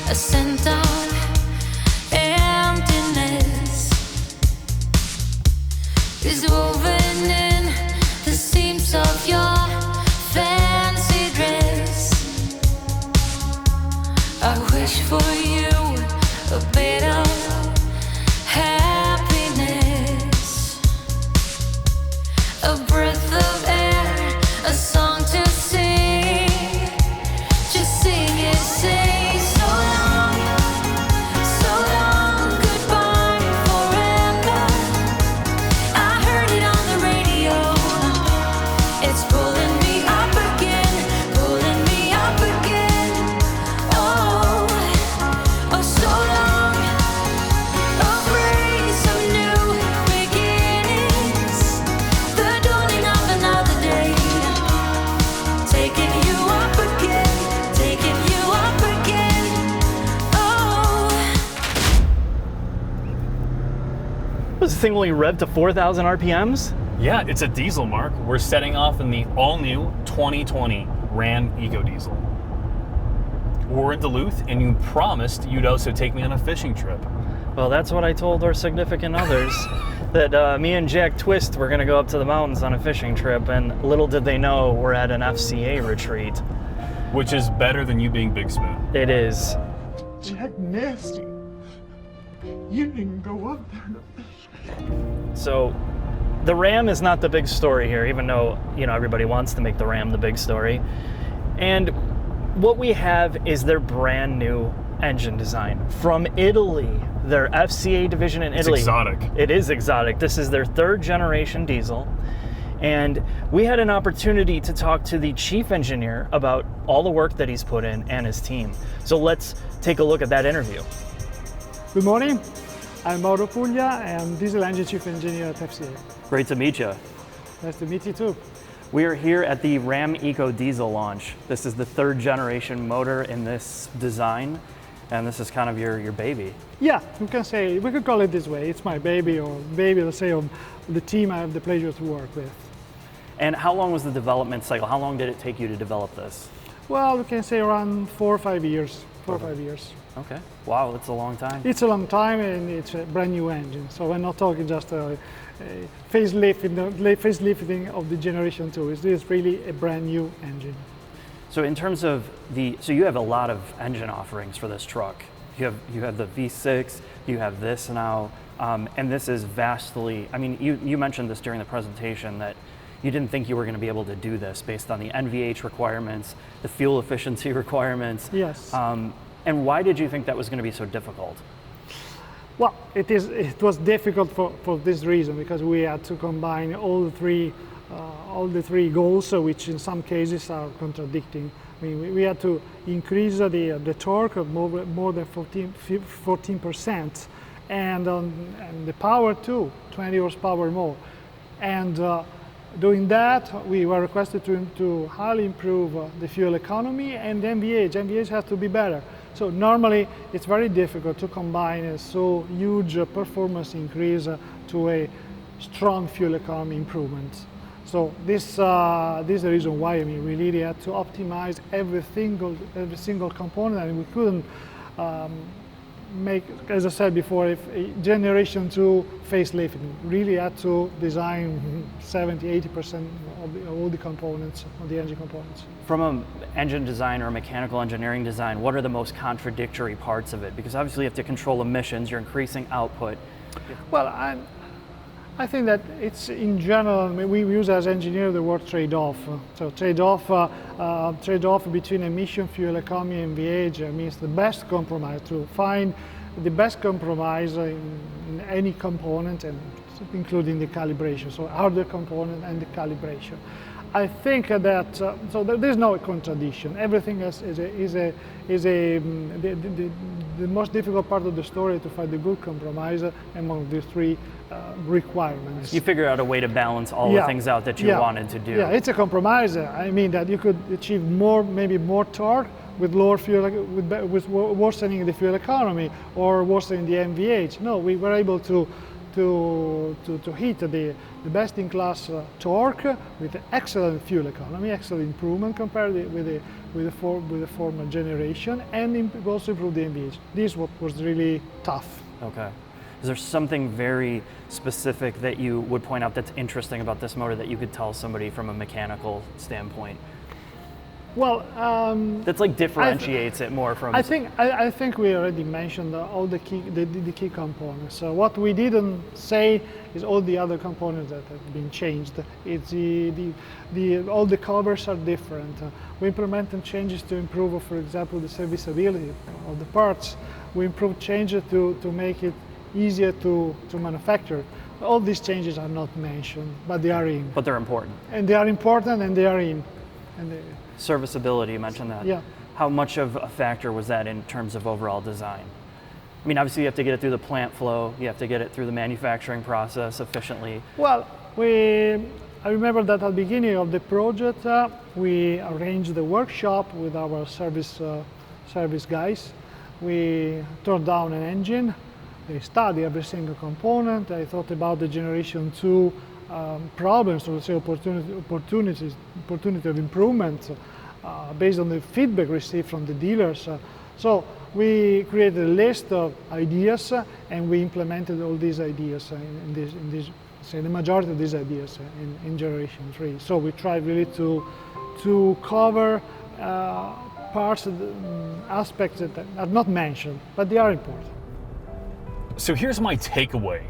a scent of emptiness is woven in the seams of your fancy dress. I wish for you a bit of happiness, a breath of air, a song to sing. Just sing it, say so long, goodbye forever. I heard it on the radio. It's pulling me up again, pulling me up again. Oh, oh, so long. A phrase of new beginnings, the dawning of another day. Taking you up again, taking you up again. Oh. Was this thing only revved to 4,000 RPMs? Yeah, it's a diesel, Mark. We're setting off in the all-new 2020 Ram EcoDiesel. We're in Duluth, and you promised you'd also take me on a fishing trip. Well, that's what I told our significant others, that me and Jack Twist were going to go up to the mountains on a fishing trip, and little did they know we're at an FCA retreat. Which is better than you being Big Spoon. It is. Jack Nasty. You didn't go up there to fish. So, the Ram is not the big story here, even though, everybody wants to make the Ram the big story. And what we have is their brand new engine design from Italy, their FCA division in Italy. It's exotic. It is exotic. This is their third generation diesel. And we had an opportunity to talk to the chief engineer about all the work that he's put in and his team. So let's take a look at that interview. Good morning. I'm Mauro Puglia. I'm Diesel Engine Chief Engineer at FCA. Great to meet you. Nice to meet you too. We are here at the Ram EcoDiesel launch. This is the third generation motor in this design, and this is kind of your baby. Yeah, we could call it this way. It's my baby, or baby, let's say, of the team I have the pleasure to work with. And how long was the development cycle? How long did it take you to develop this? Well, we can say around 4 or 5 years. 4 or 5 years. Okay. Wow, that's a long time. It's a long time, and it's a brand new engine. So we're not talking just a facelifting of the Generation 2. It is really a brand new engine. So in terms of so you have a lot of engine offerings for this truck. You have the V6, you have this now, and this is vastly, you mentioned this during the presentation that you didn't think you were going to be able to do this based on the NVH requirements, the fuel efficiency requirements. Yes. And why did you think that was going to be so difficult? Well, it was difficult for this reason, because we had to combine all the three goals, which in some cases are contradicting. We had to increase the torque of more than 14%, and the power too, 20 horsepower more. And doing that, we were requested to highly improve the fuel economy and NVH. NVH has to be better. So normally it's very difficult to combine a so huge performance increase to a strong fuel economy improvement. So this is the reason why we really had to optimize every single component, and we couldn't make, as I said before, if a Generation 2 facelifting. Really had to design 70-80% of all the components, of the engine components. From an engine design or a mechanical engineering design, what are the most contradictory parts of it? Because obviously you have to control emissions, you're increasing output. Well, I think that it's in general, we use as engineers the word trade-off. So trade-off between emission, fuel economy, and NVH means the best compromise, to find the best compromise in any component, and including the calibration, so hardware component and the calibration. I think that so there's no contradiction. Everything is the most difficult part of the story, to find a good compromise among the three requirements. You figure out a way to balance all the things out that you wanted to do. Yeah, it's a compromise. I mean that you could achieve maybe more torque with lower fuel, with worsening the fuel economy or worsening the NVH. No, we were able to to hit the best-in-class torque with excellent fuel economy, excellent improvement compared with the former generation, and also improve the NVH. This is what was really tough. Okay. Is there something very specific that you would point out that's interesting about this motor that you could tell somebody from a mechanical standpoint? Well, that's like differentiates it more from. I think we already mentioned all the key components. So what we didn't say is all the other components that have been changed. It's all the covers are different. We implemented changes to improve, for example, the serviceability of the parts. We improved changes to make it easier to manufacture. All these changes are not mentioned, but they are in. But they're important. And they are important, and they are in. And serviceability, you mentioned that. Yeah. How much of a factor was that in terms of overall design? I mean, obviously you have to get it through the plant flow, you have to get it through the manufacturing process efficiently. Well, I remember that at the beginning of the project, we arranged the workshop with our service guys. We tore down an engine. They studied every single component. I thought about the generation 2 problems, or let's say opportunity of improvement based on the feedback received from the dealers. So we created a list of ideas, and we implemented all these ideas in this say the majority of these ideas in generation 3. So we tried really to cover parts of the aspects that are not mentioned, but they are important. So here's my takeaway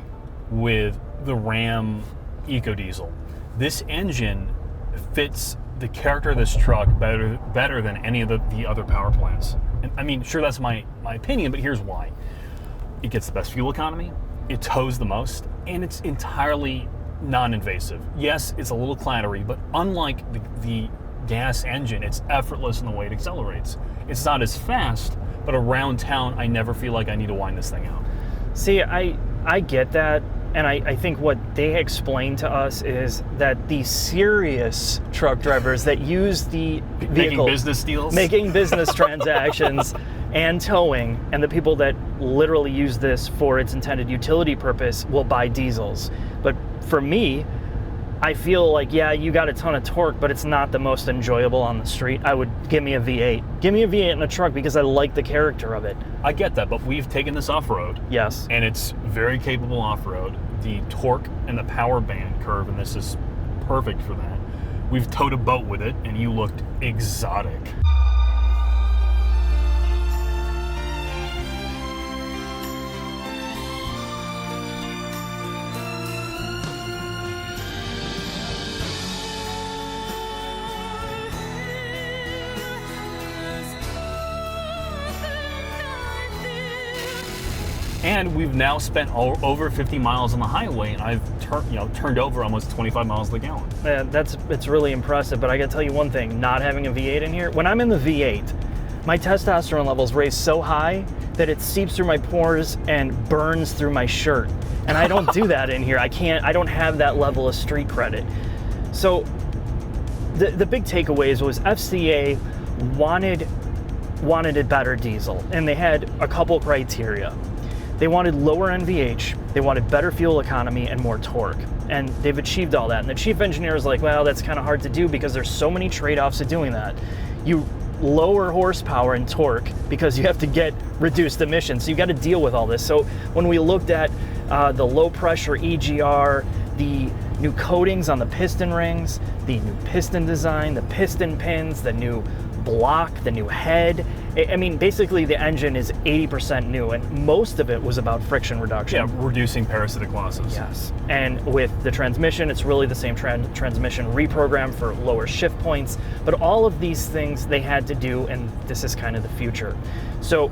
with the Ram EcoDiesel. This engine fits the character of this truck better than any of the other power plants. And I mean, sure, that's my opinion, but here's why. It gets the best fuel economy, it tows the most, and it's entirely non-invasive. Yes, it's a little clattery, but unlike the gas engine, it's effortless in the way it accelerates. It's not as fast, but around town, I never feel like I need to wind this thing out. See, I get that, and I think what they explained to us is that the serious truck drivers that use the vehicle, making business deals, making business transactions, and towing, and the people that literally use this for its intended utility purpose will buy diesels. But for me, I feel like, yeah, you got a ton of torque, but it's not the most enjoyable on the street. I would give me a V8. Give me a V8 in a truck because I like the character of it. I get that, but we've taken this off-road. Yes. And it's very capable off-road. The torque and the power band curve, and this is perfect for that. We've towed a boat with it, and you looked exotic. And we've now spent over 50 miles on the highway, and I've turned over almost 25 miles to the gallon. It's really impressive, but I gotta tell you one thing, not having a V8 in here, when I'm in the V8, my testosterone levels raise so high that it seeps through my pores and burns through my shirt. And I don't do that in here. I don't have that level of street credit. So the big takeaways was FCA wanted a better diesel, and they had a couple criteria. They wanted lower NVH, they wanted better fuel economy, and more torque. And they've achieved all that. And the chief engineer is like, well, that's kind of hard to do because there's so many trade-offs to doing that. You lower horsepower and torque because you have to get reduced emissions. So you got to deal with all this. So when we looked at the low pressure EGR, the new coatings on the piston rings, the new piston design, the piston pins, the new block, the new head. I mean, basically the engine is 80% new, and most of it was about friction reduction. Yeah, reducing parasitic losses. Yes, and with the transmission, it's really the same transmission reprogrammed for lower shift points, but all of these things they had to do, and this is kind of the future. So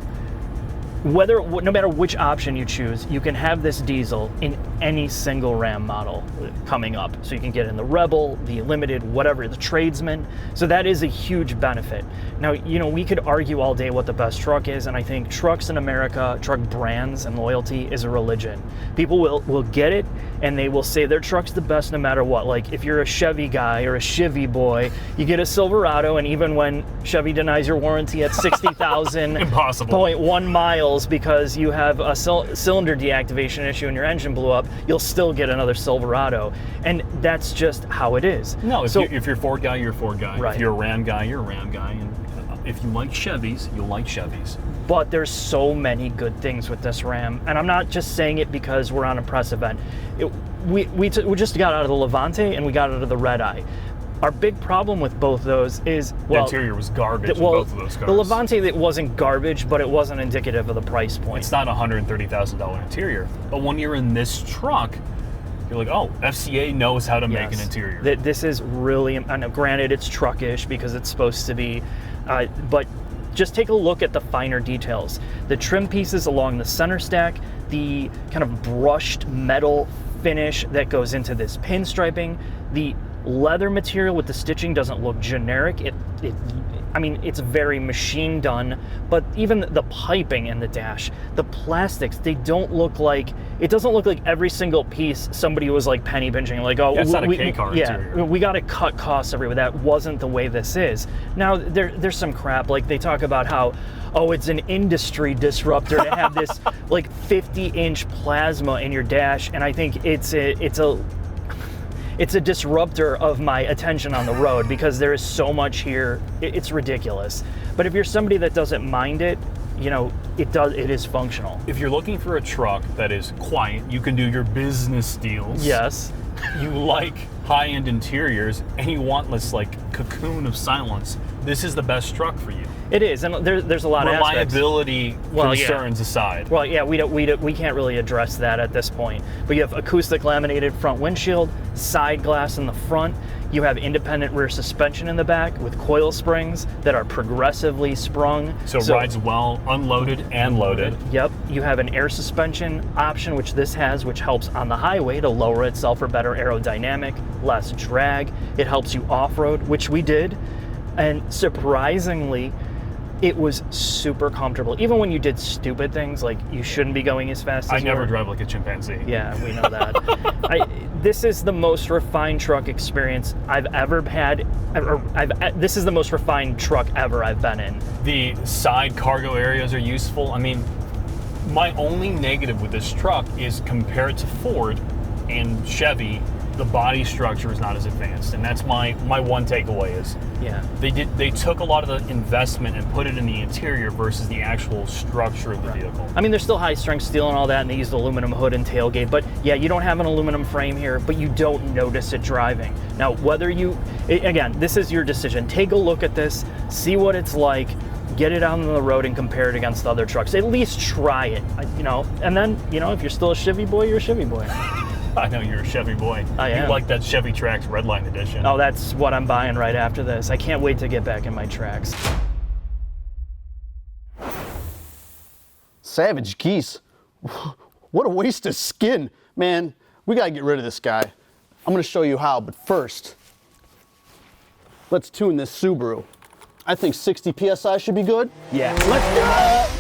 no matter which option you choose, you can have this diesel in any single Ram model coming up. So you can get in the Rebel, the Limited, whatever, the Tradesman. So that is a huge benefit. Now, we could argue all day what the best truck is, and I think trucks in America, truck brands and loyalty is a religion. People will get it, and they will say their truck's the best no matter what. Like if you're a Chevy guy or a Chevy boy, you get a Silverado, and even when Chevy denies your warranty at 60,000 impossible 0.1 miles, fails because you have a cylinder deactivation issue and your engine blew up, you'll still get another Silverado. And that's just how it is. No, if, So- if you're a Ford guy, you're a Ford guy. Right. If you're a Ram guy, you're a Ram guy. And if you like Chevys, you'll like Chevys. But there's so many good things with this Ram, and I'm not just saying it because we're on a press event. We just got out of the Levante and we got out of the Red Eye. Our big problem with both those is, The well, interior was garbage in well, both of those cars. the Levante, that wasn't garbage, but it wasn't indicative of the price point. It's not a $130,000 interior, but when you're in this truck, you're like, oh, FCA knows how to make an interior. This is really, I know, granted it's truckish because it's supposed to be, but just take a look at the finer details. The trim pieces along the center stack, the kind of brushed metal finish that goes into this pinstriping, the leather material with the stitching doesn't look generic. I mean, it's very machine done, but even the piping in the dash, the plastics, they don't look like, it doesn't look like every single piece somebody was like penny pinching, like, oh, Yeah, it's not a K-car yeah, interior. we got to cut costs everywhere. That wasn't the way this is. Now, there's some crap, like they talk about how, oh, it's an industry disruptor to have this like 50-inch plasma in your dash, and I think it's a disruptor of my attention on the road because there is so much here. It's ridiculous. But if you're somebody that doesn't mind it, you know, it is functional. If you're looking for a truck that is quiet, you can do your business deals. Yes. You like high-end interiors, and you want this like cocoon of silence, this is the best truck for you. It is, and there's a lot of aspects. Reliability Well, yeah. concerns aside. Well, yeah, we can't really address that at this point. But you have acoustic laminated front windshield, side glass in the front. You have independent rear suspension in the back with coil springs that are progressively sprung. So it rides well, unloaded and loaded. Yep. You have an air suspension option, which this has, which helps on the highway to lower itself for better aerodynamic, less drag. It helps you off-road, which we did. And surprisingly, it was super comfortable. Even when you did stupid things, like you shouldn't be going as fast as I you never were. drive like a chimpanzee. Yeah, we know that. This is the most refined truck experience I've ever had. This is the most refined truck ever I've been in. The side cargo areas are useful. I mean, my only negative with this truck is compared to Ford and Chevy, the body structure is not as advanced, and that's my one takeaway is Yeah. they took a lot of the investment and put it in the interior versus the actual structure of the vehicle. I mean, there's still high-strength steel and all that, and they used aluminum hood and tailgate, but yeah, you don't have an aluminum frame here, but you don't notice it driving. Now, again, this is your decision. Take a look at this, see what it's like, get it out on the road and compare it against other trucks. At least try it, and then, if you're still a Chevy boy, you're a Chevy boy. I know you're a Chevy boy. I am. You like that Chevy Trax Redline Edition. Oh, that's what I'm buying right after this. I can't wait to get back in my tracks. Savage geese. What a waste of skin. Man, we gotta get rid of this guy. I'm gonna show you how, but first, let's tune this Subaru. I think 60 PSI should be good. Yeah. Let's do it!